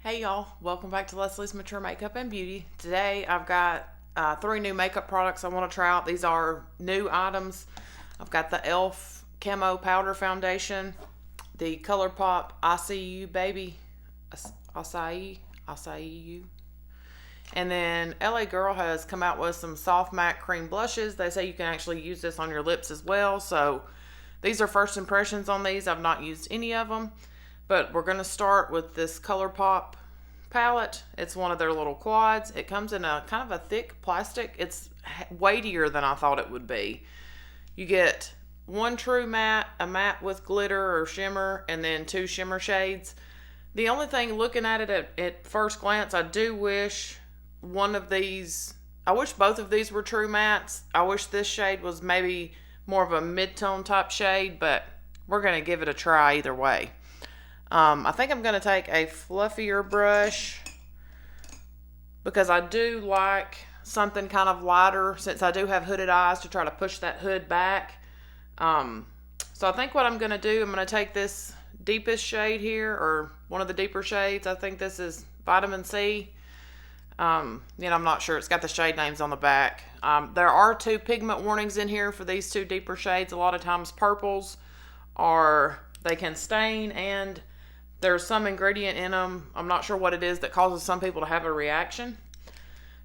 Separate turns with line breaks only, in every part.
Hey y'all, welcome back to Leslie's Mature Makeup and Beauty. Today I've got 3 new makeup products I want to try out. These are new items. I've got the e.l.f. Camo Powder Foundation, the ColourPop açaí Baby, açaí, and then LA Girl has come out with some soft matte cream blushes. They say you can actually use this on your lips as well. So these are first impressions on these. I've not used any of them. But we're going to start with this ColourPop palette. It's one of their little quads. It comes in a kind of a thick plastic. It's weightier than I thought it would be. You get one true matte, a matte with glitter or shimmer, and then 2 shimmer shades. The only thing, looking at it at first glance, I do wish one of these, I wish both of these were true mattes. I wish this shade was maybe more of a mid-tone type shade, but we're going to give it a try either way. I think I'm going to take a fluffier brush because I do like something kind of lighter since I do have hooded eyes, to try to push that hood back. So I think what I'm going to do, I'm going to take this deepest shade here, or one of the deeper shades. I think this is Vitamin C. I'm not sure. It's got the shade names on the back. There are 2 pigment warnings in here for these 2 deeper shades. A lot of times purples they can stain, and there's some ingredient in them, I'm not sure what it is, that causes some people to have a reaction.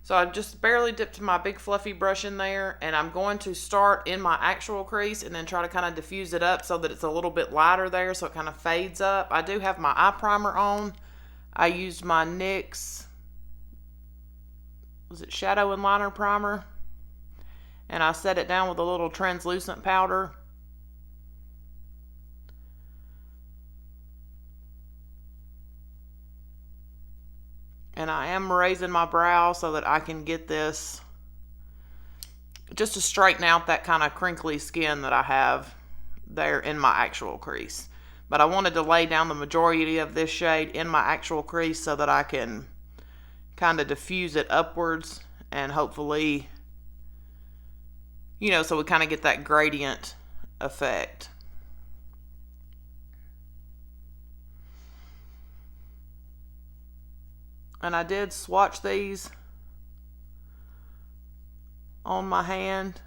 So I've just barely dipped my big fluffy brush in there, and I'm going to start in my actual crease and then try to kind of diffuse it up so that it's a little bit lighter there, so it kind of fades up. I do have my eye primer on. I used my NYX, was it Shadow and Liner Primer? And I set it down with a little translucent powder. And I am raising my brow so that I can get this, just to straighten out that kind of crinkly skin that I have there in my actual crease. But I wanted to lay down the majority of this shade in my actual crease so that I can kind of diffuse it upwards and hopefully, so we kind of get that gradient effect. And I did swatch these on my hand.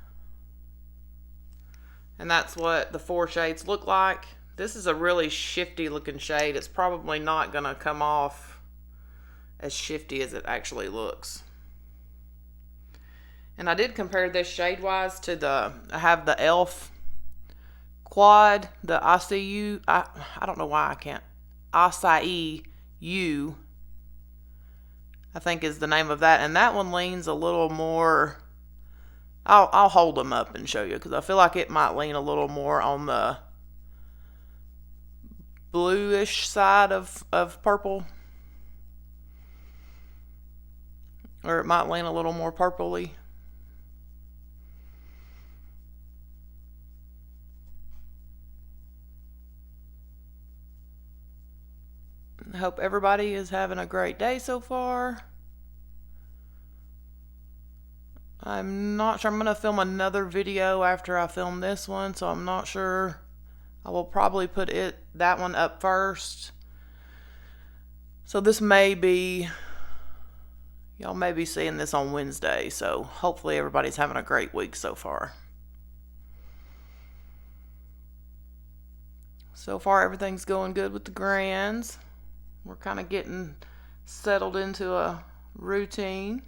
And that's what the 4 shades look like. This is a really shifty looking shade. It's probably not going to come off as shifty as it actually looks. And I did compare this shade wise to I have the e.l.f. quad, the açaí, I don't know why I can't, açaí U, I think is the name of that, and that one leans a little more. I'll hold them up and show you, because I feel like it might lean a little more on the bluish side of purple, or it might lean a little more purpley. I hope everybody is having a great day so far. I'm not sure. I'm going to film another video after I film this one, so I'm not sure. I will probably put that one up first. So this may be, y'all may be seeing this on Wednesday, so hopefully everybody's having a great week so far. So far everything's going good with the grands. We're kind of getting settled into a routine.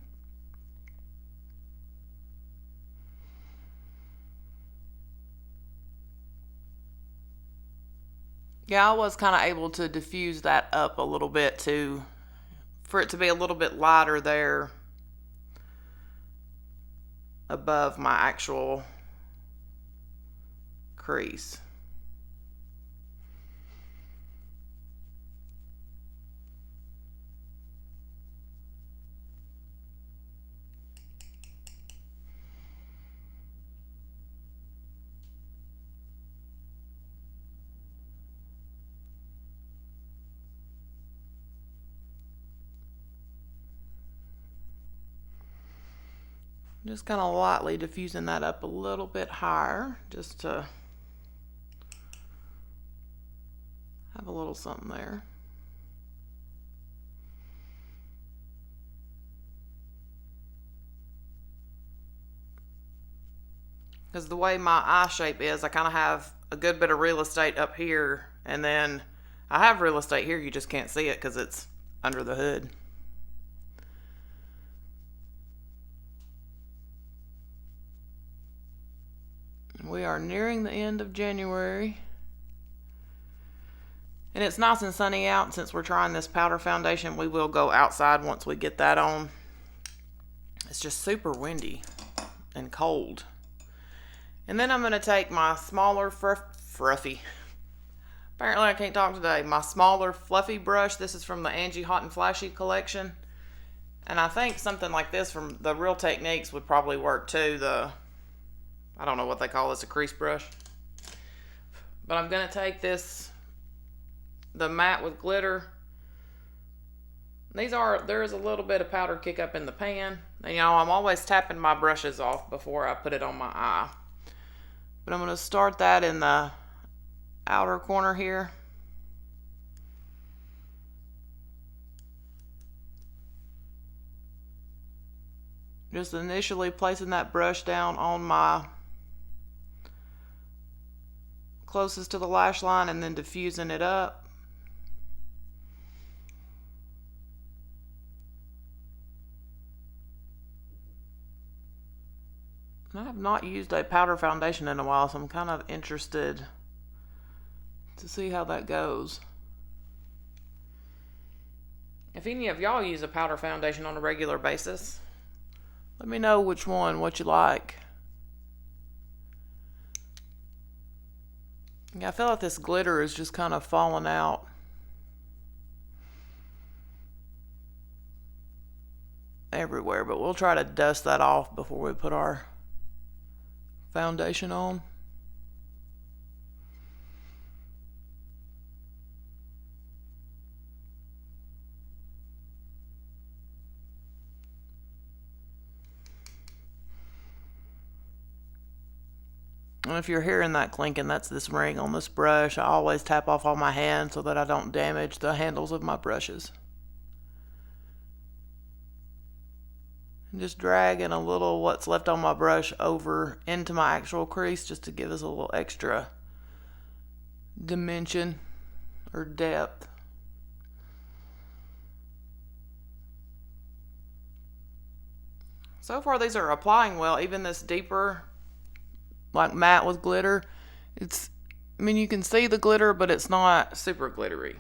Yeah, I was kind of able to diffuse that up a little bit for it to be a little bit lighter there above my actual crease. Just kind of lightly diffusing that up a little bit higher, just to have a little something there. Because the way my eye shape is, I kind of have a good bit of real estate up here, and then I have real estate here, you just can't see it because it's under the hood. We are nearing the end of January. And it's nice and sunny out. Since we're trying this powder foundation, we will go outside once we get that on. It's just super windy and cold. And then I'm going to take my smaller fluffy. Apparently I can't talk today. My smaller fluffy brush. This is from the Angie Hot and Flashy collection. And I think something like this from the Real Techniques would probably work too. I don't know what they call this, a crease brush. But I'm going to take this, the matte with glitter. There is a little bit of powder kick up in the pan. You know, I'm always tapping my brushes off before I put it on my eye. But I'm going to start that in the outer corner here. Just initially placing that brush down on my closest to the lash line and then diffusing it up. I have not used a powder foundation in a while, so I'm kind of interested to see how that goes. If any of y'all use a powder foundation on a regular basis, let me know which one, what you like. Yeah, I feel like this glitter is just kind of falling out. Everywhere, but we'll try to dust that off before we put our foundation on. And if you're hearing that clinking, that's this ring on this brush. I always tap off all my hands so that I don't damage the handles of my brushes. And just dragging a little what's left on my brush over into my actual crease just to give us a little extra dimension or depth. So far these are applying well. Even this deeper, like matte with glitter, I mean, you can see the glitter, but it's not super glittery.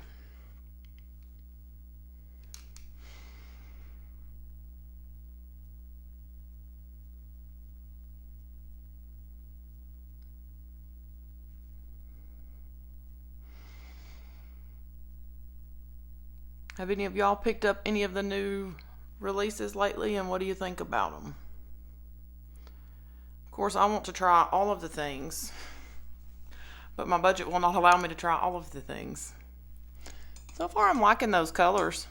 Have any of y'all picked up any of the new releases lately, and what do you think about them? Of course, I want to try all of the things, but my budget will not allow me to try all of the things. So far, I'm liking those colors,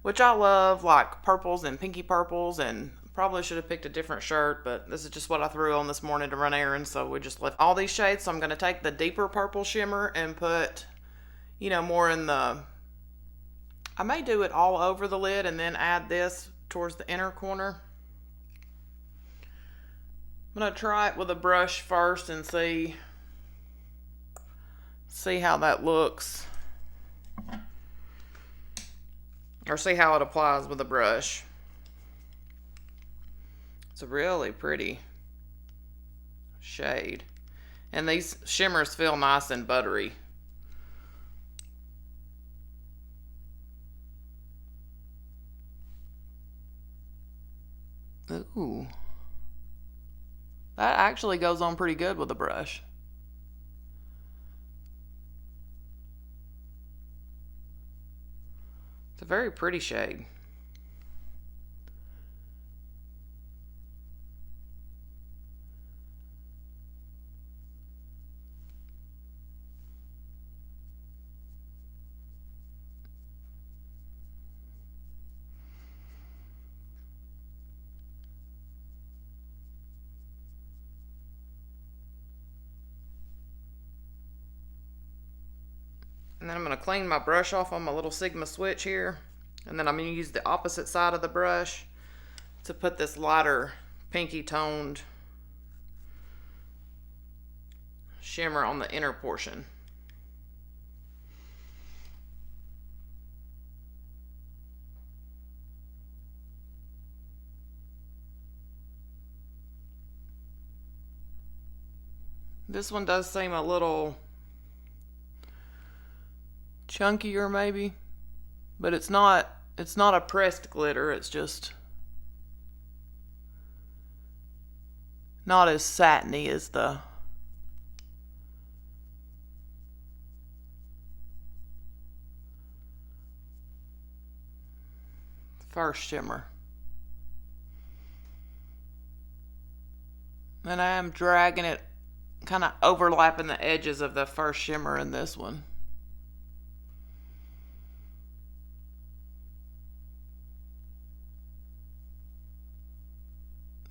which I love, like purples and pinky purples, and probably should have picked a different shirt, but this is just what I threw on this morning to run errands, so we just left all these shades. So I'm going to take the deeper purple shimmer and put, you know, more in the... I may do it all over the lid and then add this towards the inner corner. I'm going to try it with a brush first and see how that looks. Or see how it applies with a brush. It's a really pretty shade. And these shimmers feel nice and buttery. Ooh. That actually goes on pretty good with a brush. It's a very pretty shade. And then I'm going to clean my brush off on my little Sigma switch here. And then I'm going to use the opposite side of the brush to put this lighter pinky toned shimmer on the inner portion. This one does seem a little chunkier maybe, but it's not a pressed glitter, it's just not as satiny as the first shimmer. And I am dragging it, kind of overlapping the edges of the first shimmer in this one.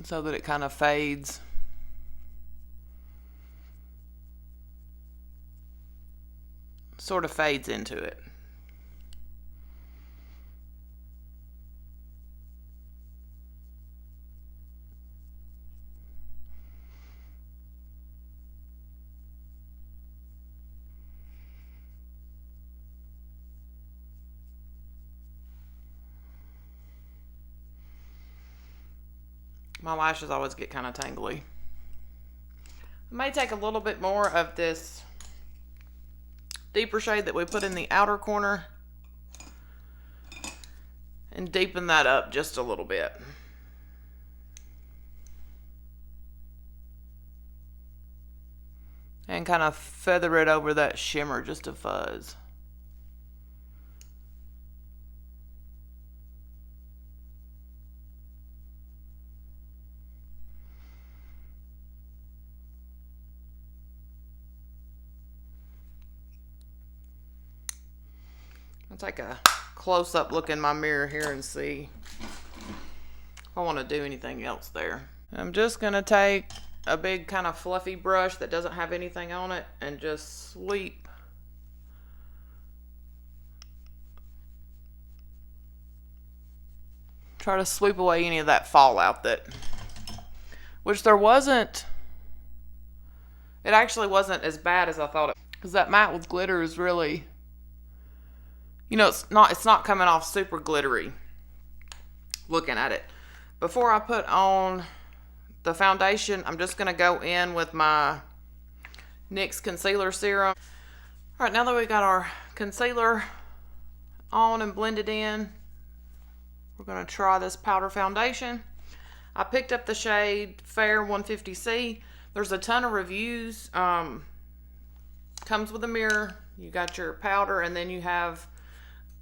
So that it kind of fades. Sort of fades into it. My lashes always get kind of tangly. I may take a little bit more of this deeper shade that we put in the outer corner and deepen that up just a little bit. And kind of feather it over that shimmer just a fuzz. I'll take a close-up look in my mirror here and see if I want to do anything else there. I'm just going to take a big kind of fluffy brush that doesn't have anything on it and just sweep try to sweep away any of that fallout which there wasn't. It actually wasn't as bad as I thought it, because that matte with glitter is really, you know, it's not coming off super glittery looking at it. Before I put on the foundation, I'm just going to go in with my NYX concealer serum. All right, now that we got our concealer on and blended in, we're going to try this powder foundation. I picked up the shade Fair 150C. There's a ton of reviews. Comes with a mirror. You got your powder, and then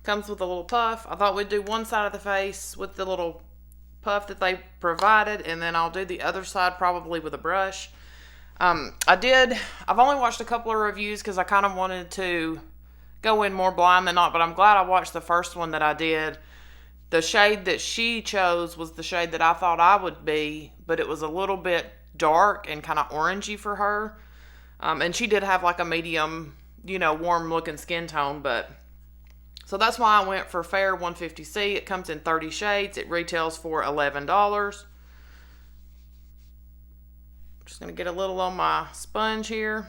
comes with a little puff. I thought we'd do one side of the face with the little puff that they provided, and then I'll do the other side probably with a brush. I've only watched a couple of reviews because I kind of wanted to go in more blind than not, but I'm glad I watched the first one that I did. The shade that she chose was the shade that I thought I would be, but it was a little bit dark and kind of orangey for her. And she did have like a medium, warm looking skin tone, but so that's why I went for Fair 150C. It comes in 30 shades. It retails for $11. Just going to get a little on my sponge here.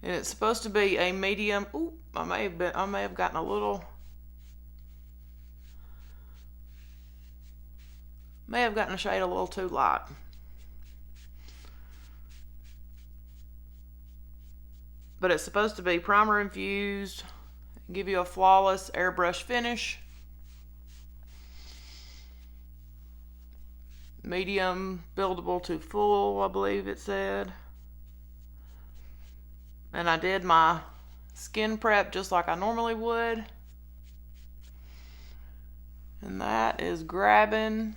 And it's supposed to be a medium. Ooh, I may have gotten a little. May have gotten a shade a little too light. But it's supposed to be primer infused, give you a flawless airbrush finish. Medium buildable to full, I believe it said. And I did my skin prep just like I normally would. And that is grabbing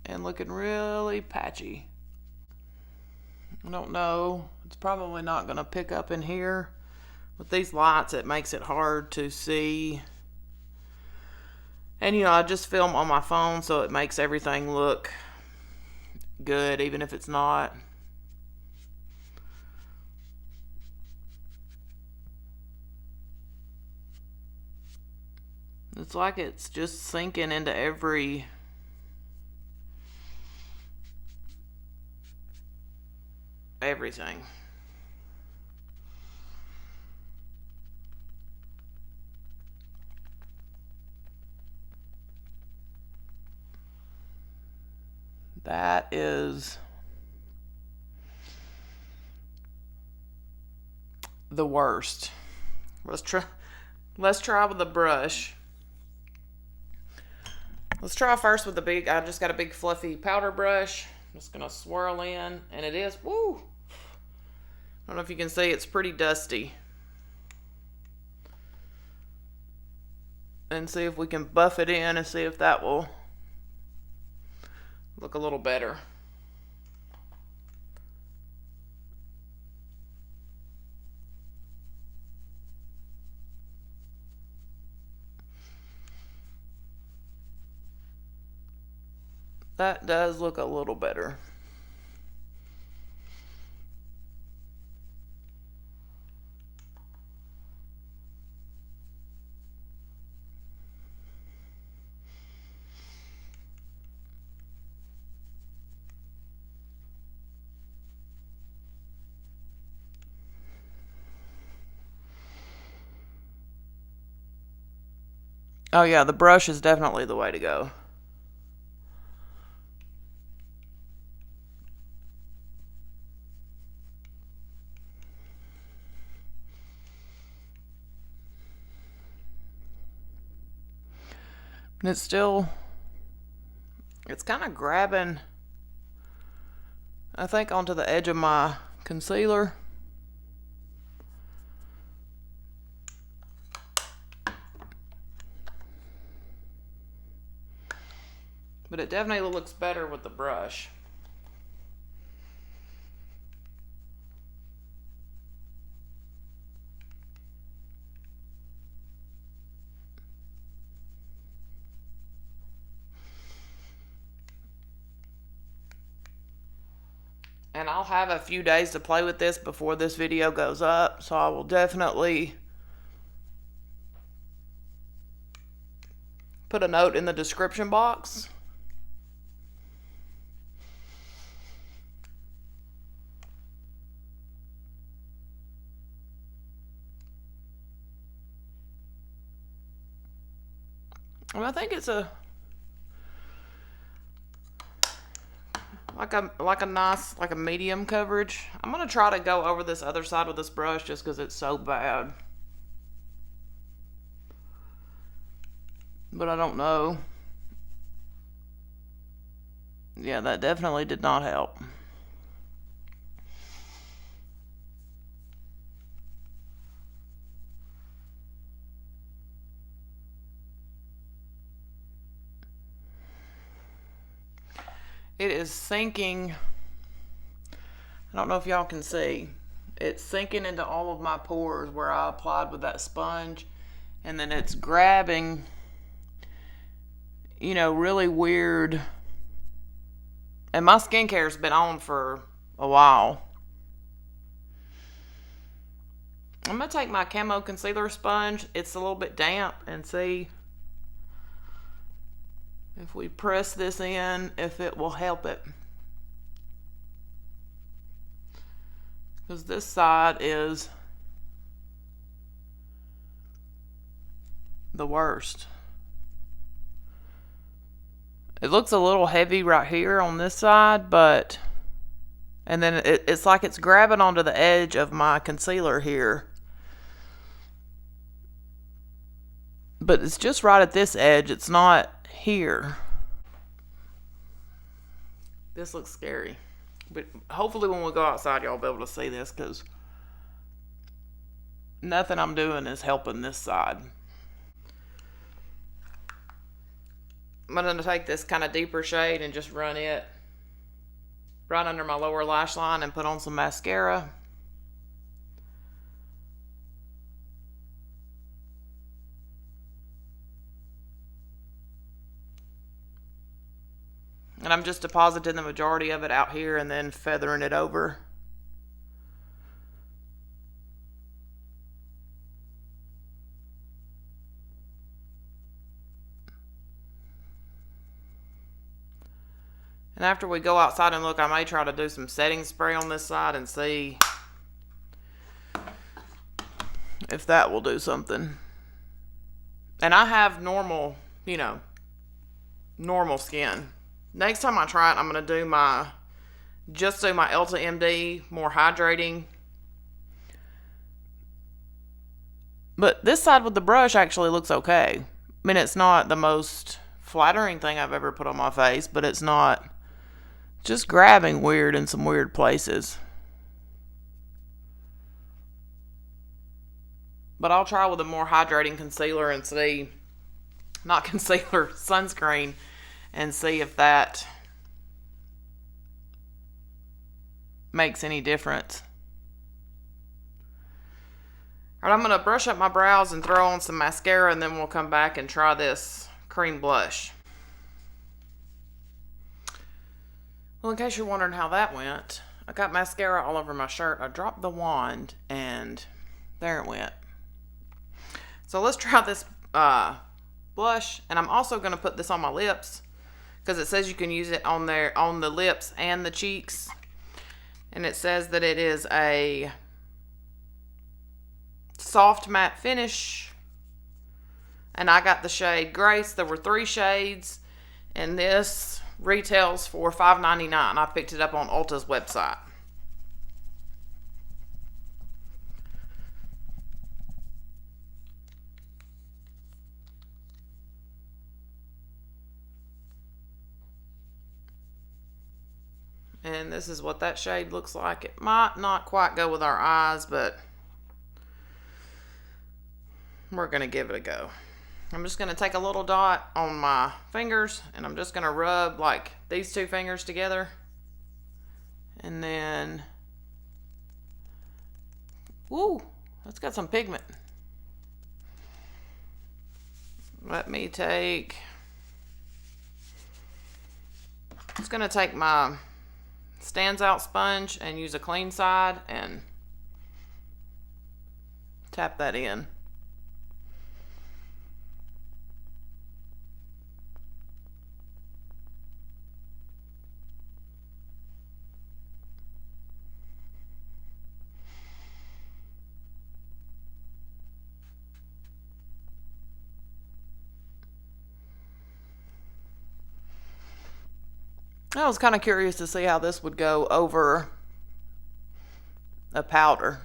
and looking really patchy. I don't know. It's probably not going to pick up in here. With these lights, it makes it hard to see. And, I just film on my phone, so it makes everything look good, even if it's not. It's like it's just sinking into everything. That is the worst. Let's try with the brush. Let's try first with the big, I just got a big fluffy powder brush. I'm just gonna swirl in, and it is, woo! I don't know if you can see, it's pretty dusty. And see if we can buff it in and see if that will look a little better. That does look a little better. Oh yeah, the brush is definitely the way to go. And it's kind of grabbing, I think, onto the edge of my concealer. But it definitely looks better with the brush. And I'll have a few days to play with this before this video goes up, so I will definitely put a note in the description box. And I think it's like a nice, like a medium coverage. I'm gonna try to go over this other side with this brush just because it's so bad. But I don't know. Yeah, that definitely did not help. It is sinking. I don't know if y'all can see. It's sinking into all of my pores where I applied with that sponge. And then it's grabbing, you know, really weird. And my skincare's been on for a while. I'm going to take my Camo concealer sponge. It's a little bit damp, and see if we press this in, if it will help it. Because this side is the worst. It looks a little heavy right here on this side, but, and then it's like it's grabbing onto the edge of my concealer here. But it's just right at this edge. It's not here. This looks scary. But hopefully when we go outside, y'all will be able to see this, because nothing I'm doing is helping this side. I'm going to take this kind of deeper shade and just run it right under my lower lash line and put on some mascara. And I'm just depositing the majority of it out here and then feathering it over. And after we go outside and look, I may try to do some setting spray on this side and see if that will do something. And I have normal, you know, normal skin. Next time I try it, I'm going to do my Ulta MD, more hydrating. But this side with the brush actually looks okay. I mean, it's not the most flattering thing I've ever put on my face, but it's not just grabbing weird in some weird places. But I'll try with a more hydrating concealer and see, not concealer, sunscreen, and see if that makes any difference. Alright, I'm going to brush up my brows and throw on some mascara, and then we'll come back and try this cream blush. Well, in case you're wondering how that went, I got mascara all over my shirt. I dropped the wand, and there it went. So let's try this blush, and I'm also going to put this on my lips because it says you can use it on the lips and the cheeks, and it says that it is a soft matte finish, and I got the shade Grace. There were 3 shades, and this retails for $5.99. I picked it up on Ulta's website. And this is what that shade looks like. It might not quite go with our eyes, but we're going to give it a go. I'm just going to take a little dot on my fingers, and I'm just going to rub like these 2 fingers together. And then, woo, that's got some pigment. Let me take, I'm just going to take my Stands Out sponge and use a clean side and tap that in. I was kind of curious to see how this would go over a powder.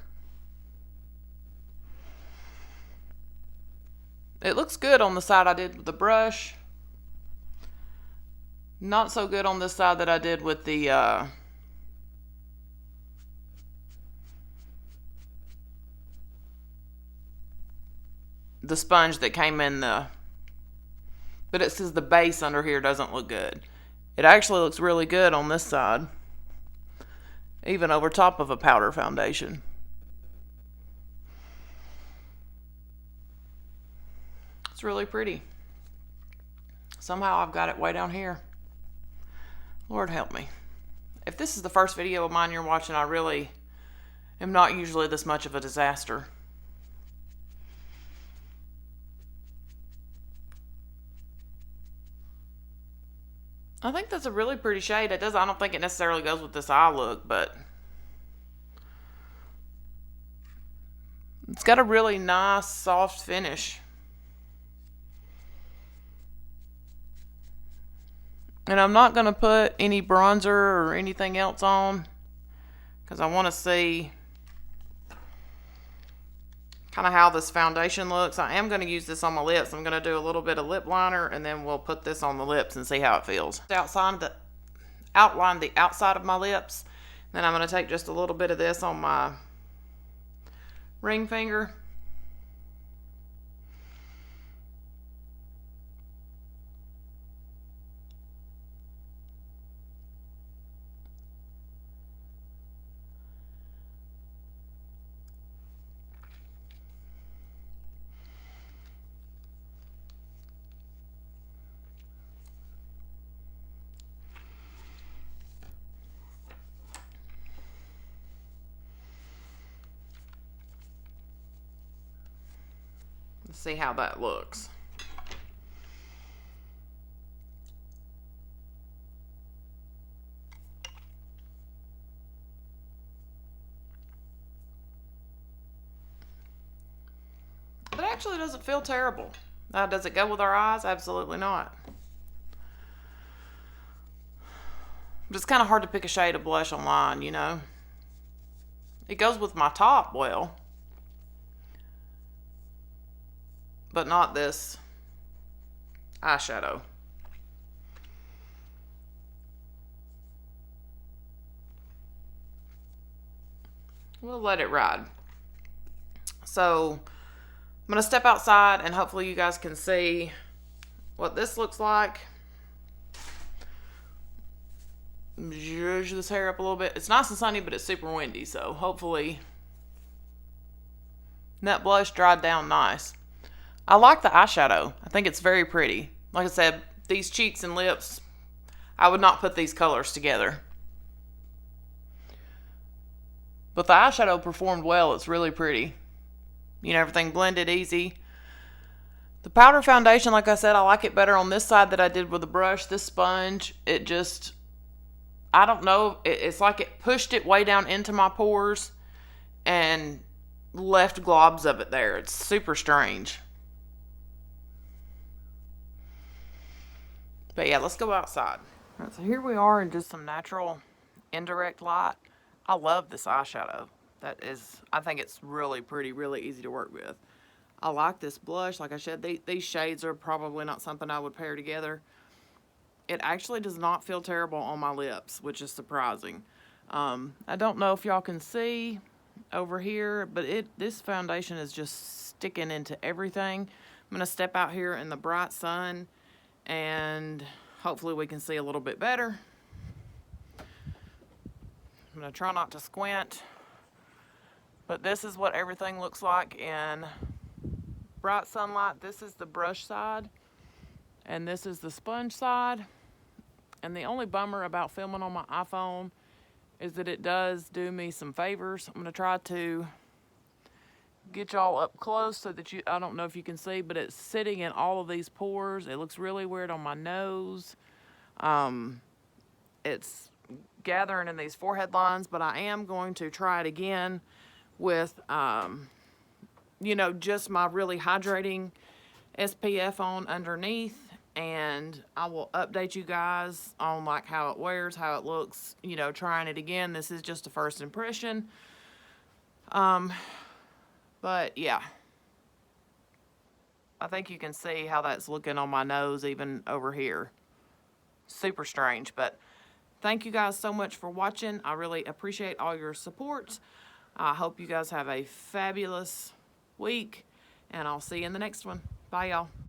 It looks good on the side I did with the brush. Not so good on this side that I did with the sponge that came in the, but it says the base under here doesn't look good. It actually looks really good on this side, even over top of a powder foundation. It's really pretty. Somehow I've got it way down here. Lord help me. If this is the first video of mine you're watching, I really am not usually this much of a disaster. I think that's a really pretty shade. I don't think it necessarily goes with this eye look, but it's got a really nice soft finish. And I'm not going to put any bronzer or anything else on because I want to see kind of how this foundation looks. I am going to use this on my lips. I'm going to do a little bit of lip liner, and then we'll put this on the lips and see how it feels. Outline the outside of my lips. Then I'm going to take just a little bit of this on my ring finger. See how that looks. It actually doesn't feel terrible. Now, does it go with our eyes? Absolutely not. But it's kind of hard to pick a shade of blush online, you know. It goes with my top well, but not this eyeshadow. We'll let it ride. So I'm going to step outside and hopefully you guys can see what this looks like. Zhuzh this hair up a little bit. It's nice and sunny, but it's super windy, so hopefully that blush dried down nice. I like the eyeshadow. I think it's very pretty. Like I said, these cheeks and lips, I would not put these colors together. But the eyeshadow performed well. It's really pretty. You know, everything blended easy. The powder foundation, like I said, I like it better on this side that I did with the brush. This sponge, it just, I don't know. It's like it pushed it way down into my pores and left globs of it there. It's super strange. But yeah, let's go outside. All right, so here we are in just some natural indirect light. I love this eyeshadow. I think it's really pretty, really easy to work with. I like this blush. Like I said, these shades are probably not something I would pair together. It actually does not feel terrible on my lips, which is surprising. I don't know if y'all can see over here, but this foundation is just sticking into everything. I'm going to step out here in the bright sun and hopefully we can see a little bit better. I'm going to try not to squint, but this is what everything looks like in bright sunlight. This is the brush side, and this is the sponge side. And the only bummer about filming on my iPhone is that it does do me some favors. I'm going to try to get y'all up close so that I don't know if you can see, but it's sitting in all of these pores. It looks really weird on my nose. It's gathering in these forehead lines, but I am going to try it again with, you know, just my really hydrating SPF on underneath, and I will update you guys on like how it wears, how it looks, you know, trying it again. This is just a first impression. But yeah, I think you can see how that's looking on my nose, even over here. Super strange, but thank you guys so much for watching. I really appreciate all your support. I hope you guys have a fabulous week, and I'll see you in the next one. Bye, y'all.